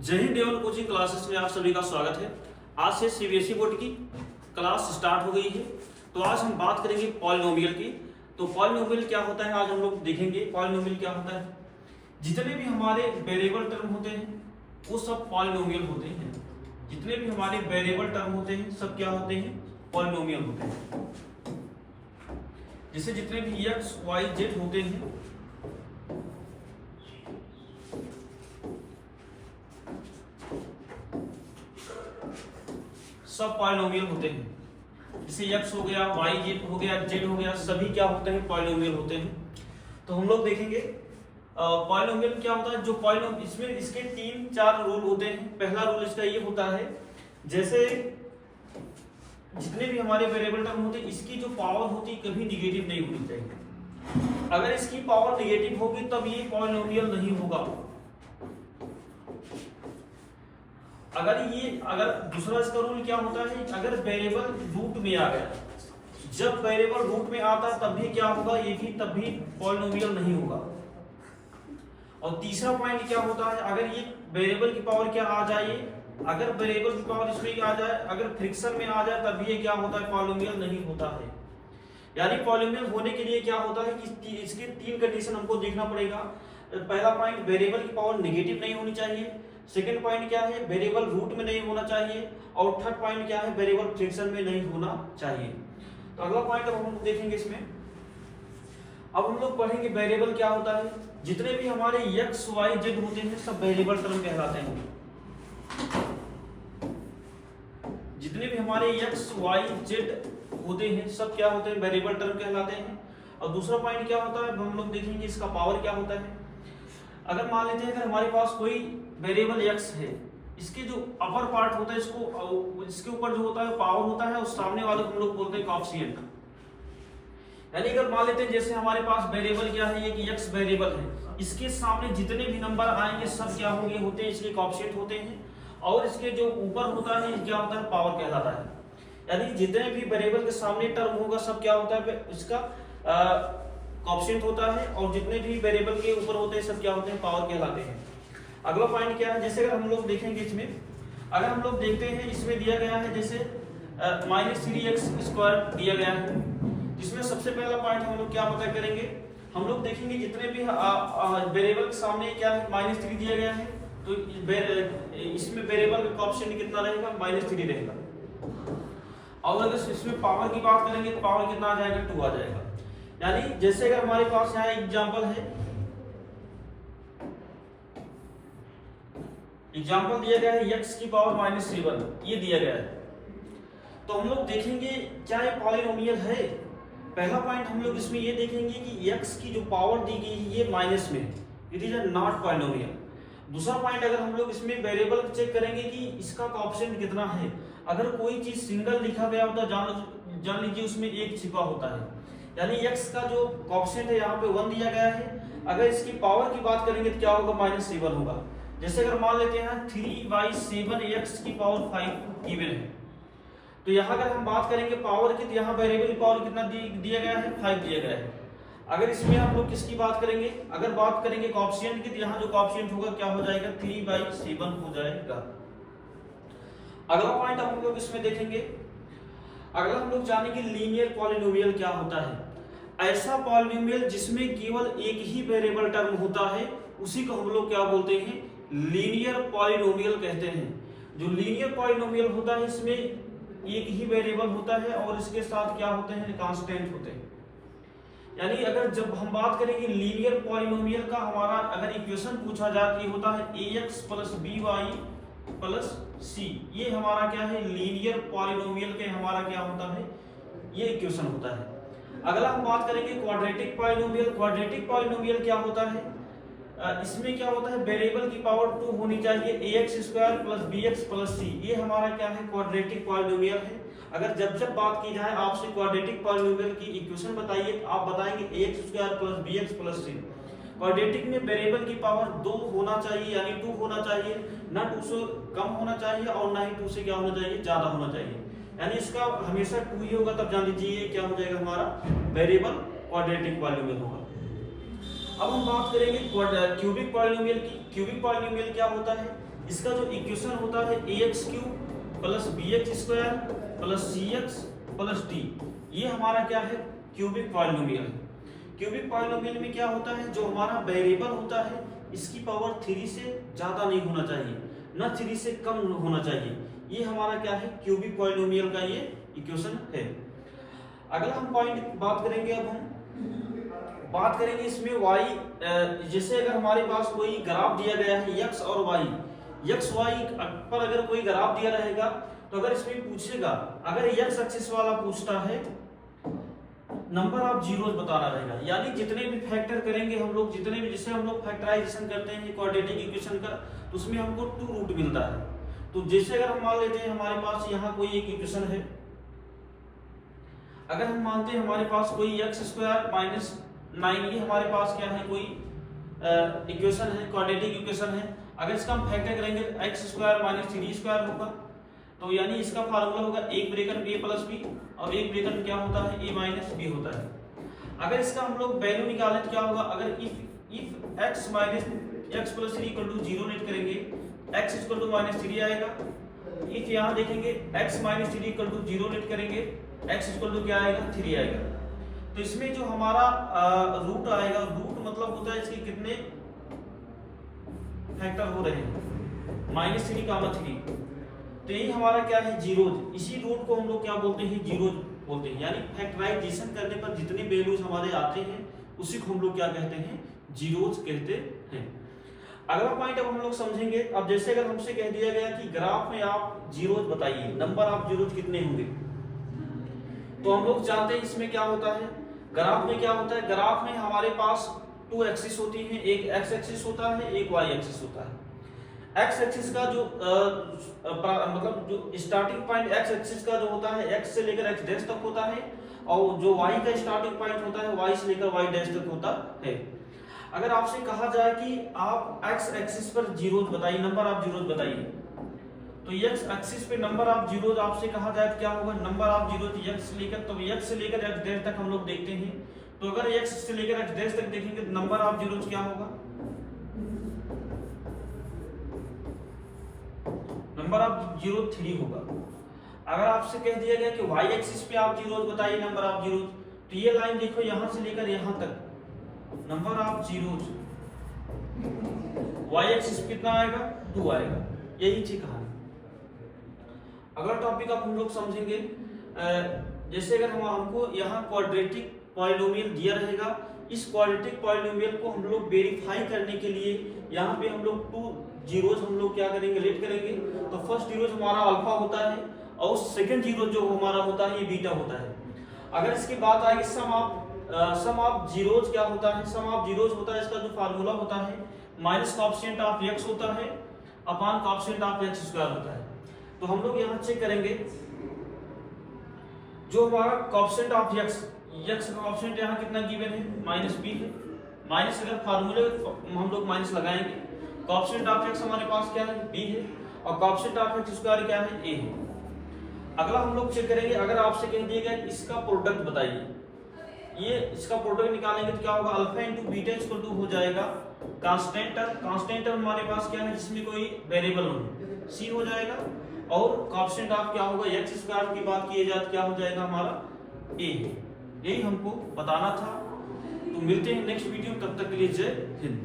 जय हिंद देवल coaching classes में आप सभी का स्वागत है। आज से सीबीएसई बोर्ड की क्लास स्टार्ट हो गई है। तो आज हम बात करेंगे पॉलिनोमियल की। तो पॉलिनोमियल क्या होता है आज हम लोग देखेंगे। पॉलिनोमियल क्या होता है, जितने भी हमारे वेरिएबल टर्म होते हैं वो सब पॉलिनोमियल होते हैं। जितने भी हमारे वेरिएबल टर्म होते हैं सब क्या होते हैं, पॉलिनोमियल होते हैं। जैसे जितने भी एक्स वाई जेड होते हैं सब पॉलिनोमियल होते हैं। जैसे x हो गया, y हो गया, z हो गया, सभी क्या होते हैं, पॉलिनोमियल होते हैं। तो हम लोग देखेंगे पॉलिनोमियल क्या होता है। जो पॉलिनोमियल इसमें इसके 3-4 रूल होते हैं। पहला रूल इसका ये होता है, जैसे जितने भी हमारे वेरिएबल टर्म होते हैं इसकी जो पावर होती है कभी निगेटिव नहीं होनी चाहिए। अगर इसकी पावर निगेटिव होगी तब ये पॉलिनोमियल नहीं होगा। अगर दूसरा इसका रूल क्या होता है, अगर वेरिएबल रूट में आ गया, जब वेरिएबल रूट में आता तब भी क्या होगा, ये भी तब भी पॉलिनोमियल नहीं होगा। और तीसरा पॉइंट क्या होता है, अगर ये वेरिएबल की पावर क्या आ जाए, अगर वेरिएबल की पावर इसमें आ जाए, अगर फ्रिक्शन में आ जाए तब ये क्या होता है, पॉलिनोमियल नहीं होता है। यानी पॉलिनोमियल होने के लिए क्या होता है कि इसके 3 कंडीशन हमको देखना पड़ेगा। पहला पॉइंट, वेरिएबल की पावर नेगेटिव नहीं होनी चाहिए। सेकंड पॉइंट क्या है, वेरिएबल रूट में नहीं होना चाहिए। और थर्ड पॉइंट क्या है, वेरिएबल फ्रिक्शन में नहीं होना चाहिए। तो अगला पॉइंट अब हम देखेंगे इसमें। अब हम लोग पढ़ेंगे वेरिएबल क्या होता है। जितने भी हमारे एक्स वाई जेड होते हैं सब वेरिएबल टर्म कहलाते हैं। जितने भी हमारे एक्स वाई जेड होते हैं सब क्या होते हैं, वेरिएबल टर्म कहलाते हैं। और दूसरा पॉइंट क्या होता है हम लोग देखेंगे, इसका पावर क्या होता है। अगर मान लेते हैं अगर हमारे पास कोई वेरिएबल x है, इसके जो अपर पार्ट होता है इसको इसके ऊपर जो होता है पावर होता है, उस सामने वाले को हम लोग बोलते हैं कोएफिशिएंट। यानी अगर मान लेते हैं जैसे हमारे पास वेरिएबल क्या है, ये कि x वेरिएबल है, इसके सामने जितने भी नंबर आएंगे सब क्या होंगे, होते हैं इसके कोएफिशिएंट होते हैं। और इसके जो ऊपर होता है क्या होता है, पावर कहलाता है। यानी जितने भी वेरिएबल के सामने टर्म होगा सब क्या होता है, इसका कोएफिशिएंट होता है। और जितने भी वेरिएबल के ऊपर होते हैं सब क्या होते हैं, पावर कहलाते हैं। अगला पॉइंट क्या है, जैसे अगर हम लोग देखेंगे इसमें, अगर हम लोग देखते हैं इसमें दिया गया है जैसे -3x² दिया गया है, जिसमें सबसे पहला पॉइंट हम लोग क्या पता करेंगे, हम लोग देखेंगे जितने भी वेरिएबल के सामने क्या है -3 दिया गया है, तो इसमें वेरिएबल का कोएफिशिएंट कितना रहेगा, -3 रहेगा। और अगर इसमें पावर की बात करेंगे तो पावर कितना आ जाएगा, 2 आ जाएगा। यानी जैसे अगर हमारे पास यहाँ एग्जाम्पल है, एग्जाम्पल दिया गया है x की पावर -3 ये दिया गया है। तो हम लोग देखेंगे क्या ये पॉलिनोमियल है। पहला पॉइंट हम लोग इसमें ये देखेंगे कि x की जो पावर दी गई है ये माइनस में, इट इज नॉट पॉलिनोमियल। दूसरा पॉइंट, अगर हम लोग इसमें वेरिएबल चेक करेंगे कि इसका कोएफिशिएंट कितना है। अगर कोई चीज सिंगल लिखा गया होता है जान लीजिए उसमें 1 छिपा होता है। यानी x का जो कोएफिशिएंट है यहाँ पे 1 दिया गया है, अगर इसकी पावर की बात करेंगे तो क्या होगा, -7 होगा। जैसे अगर मान लेते हैं 3/7 x की पावर 5 गिवन है, तो यहाँ अगर हम बात करेंगे पावर की तो यहाँ वेरिएबल की पावर कितना दिया गया है, 5 दिया गया है। अगर इसमें हम लोग किसकी बात करेंगे, अगर बात करेंगे कोएफिशिएंट की, तो यहाँ जो कोएफिशिएंट होगा क्या हो जाएगा, 3/7 हो जाएगा। अगला पॉइंट हम लोग इसमें देखेंगे, अगला हम लोग जानेंगे लीनियर पॉलिनोमियल क्या होता है। ऐसा पॉलिनोमियल जिसमें केवल एक ही वेरिएबल टर्म होता है उसी को हम लोग क्या बोलते हैं, लीनियर पॉलिनोमियल कहते हैं। जो लीनियर पॉलिनोमियल होता है इसमें एक ही वेरिएबल होता है और इसके साथ क्या होते हैं, कांस्टेंट होते हैं। यानी अगर जब हम बात करेंगे लीनियर पॉलिनोमियल का, हमारा अगर इक्वेशन पूछा जाए तो होता है ax + by + c। ये हमारा क्या है, लीनियर पॉलिनोमियल के हमारा क्या होता है, ये इक्वेशन होता है। अगला हम बात करेंगे क्वाड्रेटिक पॉलिनोमियल। क्वाड्रेटिक पॉलिनोमियल क्या होता है, इसमें क्या होता है, वेरिएबल की पावर 2 होनी चाहिए, ax² + bx + c। ये हमारा क्या है, क्वाड्रेटिक पॉलिनोमियल है। अगर जब बात की जाए आपसे क्वाड्रेटिक पॉलिनोमियल की इक्वेशन बताइए, आप बताएंगे ax² + bx + c। क्वाड्रेटिक में वेरिएबल की पावर 2 होना चाहिए, यानी 2 होना चाहिए, ना 2 से कम होना चाहिए और ना ही 2 से क्या होना चाहिए, ज्यादा होना चाहिए। यानी इसका हमेशा 2 ही होगा, तब जान लीजिए क्या हो जाएगा, हमारा वेरिएबल क्वाड्रेटिक पॉलिनोमियल होगा। अब हम बात करेंगे क्यूबिक पॉलिनोमियल की। क्यूबिक पॉलिनोमियल क्या होता है? इसका जो इक्वेशन होता है ax cube plus bx square plus cx plus d, ये हमारा क्या है? क्यूबिक पॉलिनोमियल है। क्यूबिक पॉलिनोमियल में क्या होता है? जो हमारा वेरिएबल होता है इसकी पावर 3 से ज्यादा नहीं होना चाहिए, न 3 से कम होना चाहिए। ये हमारा क्या है? क्यूबिक पॉलिनोमियल का ये इक्वेशन है। अगला हम पॉइंट बात करेंगे, अब हम बात करेंगे इसमें y, जैसे अगर हमारे पास कोई ग्राफ दिया गया है x और y, x y पर अगर कोई ग्राफ दिया रहेगा तो अगर इसमें पूछेगा, अगर x एक्सिस वाला पूछता है नंबर ऑफ जीरोस बताना रहेगा, यानी जितने भी फैक्टर करेंगे हम लोग, जितने भी, जिससे हम लोग फैक्टराइजेशन करते हैं क्वाड्रेटिक इक्वेशन का, तो उसमें हमको 2 रूट मिलता है। तो जैसे अगर हम मान लेते हैं हमारे पास यहाँ कोई एक इक्वेशन है, अगर हम मानते हैं हमारे पास कोई x स्क्वायर माइनस 9, ये हमारे पास क्या है? कोई इक्वेशन है, क्वाड्रेटिक इक्वेशन है। अगर इसका हम फैक्टर करेंगे x square minus 3d square होगा, तो यानी इसका फार्मूला होगा एक ब्रैकेट में a प्लस बी और एक ब्रैकेट में क्या होता है? a माइनस बी होता है। अगर इसका हम लोग वैल्यू निकालें तो क्या होगा? अगर if x minus x plus 3 equal to 0 let करेंगे, x इक्वल टू माइनस 3 आएगा। इफ यहाँ देखेंगे x minus 3 equal to 0 let करेंगे, x इक्वल टू क्या आएगा? 3 आएगा। तो इसमें जो हमारा रूट आएगा, रूट मतलब होता है इसके कितने फैक्टर हो रहे हैं? माइनस 3 कामा 3, तो यही हमारा क्या है? जीरोज। इसी रूट को हम लोग क्या बोलते हैं? जीरोज बोलते हैं। यानी फैक्टराइजेशन करने पर जितने वैल्यूज हमारे आते हैं उसी को हम लोग क्या कहते हैं? जीरोज कहते हैं। अगला पॉइंट अब हम लोग समझेंगे। अब जैसे अगर हमसे कह दिया गया कि ग्राफ में आप जीरोज बताइए, नंबर ऑफ जीरोज कितने होंगे, तो हम लोग जानते हैं इसमें क्या होता है? ग्राफ में क्या होता है? ग्राफ में हमारे पास 2 एक्सिस होती हैं, एक एक्स एक्सिस होता है, एक वाई एक्सिस होता है। एक्स एक्सिस का जो मतलब जो स्टार्टिंग पॉइंट एक्स एक्सिस का जो होता है, एक्स से लेकर एक्स डैश तक होता है, और जो वाई का स्टार्टिंग पॉइंट होता है वाई से लेकर वाई डैश तक होता है। अगर आपसे कहा जाए कि आप एक्स एक्सिस पर जीरोज बताइए, नंबर ऑफ जीरोज बताइए, तो एक्स एक्सिस पे नंबर ऑफ जीरोज आपसे कहा जाए तो क्या होगा? नंबर ऑफ जीरोज एक्स से लेकर, तो एक्स से लेकर एक्स डैश तक हम लोग देखते हैं। तो अगर एक्स से लेकर एक्स डैश तक देखेंगे तो नंबर ऑफ जीरोज क्या होगा? नंबर ऑफ जीरो 3 होगा। अगर आपसे कह दिया गया कि वाई एक्सिस पे आप जीरोज बताइए, नंबर ऑफ जीरोज, तो ये लाइन देखो यहां से लेकर यहां तक number of zeros, y axis कितना आएगा? 2 आएगा। यही थी कहानी। अगला टॉपिक अब हम लोग समझेंगे, जैसे अगर हमको यहाँ क्वाड्रेटिक पॉलिनोमियल दिया रहेगा, इस क्वाड्रेटिक पॉलिनोमियल को हम लोग वेरीफाई करने के लिए यहाँ पे हम लोग 2 जीरोज हम लोग क्या करेंगे? लेट करेंगे। तो फर्स्ट जीरोज हमारा अल्फा होता है और सेकंड जीरो जो हमारा होता है ये बीटा होता है। अगर इसकी बात आएगी सम ऑफ जीरोज क्या होता है? सम ऑफ जीरोज होता है, इसका जो फार्मूला होता है माइनस कोएफिशिएंट ऑफ x होता है upon coefficient of x square होता है। तो हम लोग यहाँ चेक करेंगे, जो हमारा कोएफिशिएंट ऑफ x का कोएफिशिएंट यहाँ कितना गिवन है? माइनस b है। माइनस अगर फार्मूले हम लोग माइनस लगाएंगे, कोएफिशिएंट ऑफ x हमारे पास क्या है? b है, और कोएफिशिएंट ऑफ x स्क्वायर क्या है? a है। अगला हम लोग चेक करेंगे, अगर आपसे कह दिया गया इसका प्रोडक्ट बताइए, ये इसका प्रोडक्ट निकालेंगे तो क्या होगा? Alpha into beta equal to हो जाएगा कांस्टेंट टर्म हमारे पास क्या है जिसमें कोई वेरिएबल हो, c हो जाएगा, और कोएफिशिएंट ऑफ क्या होगा? x स्क्वायर की बात की जाए तो क्या हो जाएगा? हमारा a है। यही हमको बताना था। तो मिलते हैं नेक्स्ट वीडियो, तब तक के लिए जय हिंद।